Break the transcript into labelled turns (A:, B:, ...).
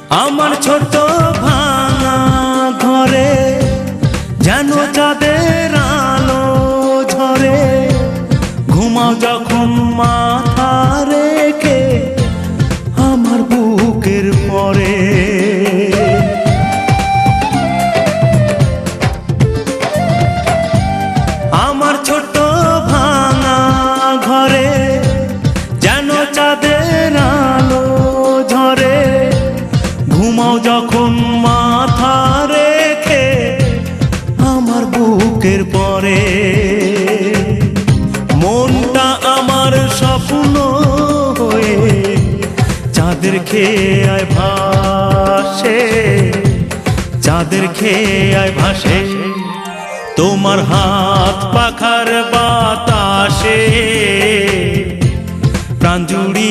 A: আমার ছোট ভাঙা ঘরে যেন চাঁদের আলো ঝরে, ঘুমাও যখন মাথা রেখে আমার বুকের পরে। আমার ছোট ভাঙা ঘরে যেন চাঁদের আলো ঝরে, ঘুমাও যখন মাথা রেখে আমার বুকের পরে। মনটা আমার স্বপ্ন হয়ে চাঁদের খেয়ায় ভাসে, চাঁদের খেয়ায় ভাসে। তোমার হাত পাখার বাতাসে প্রাণ জুড়ি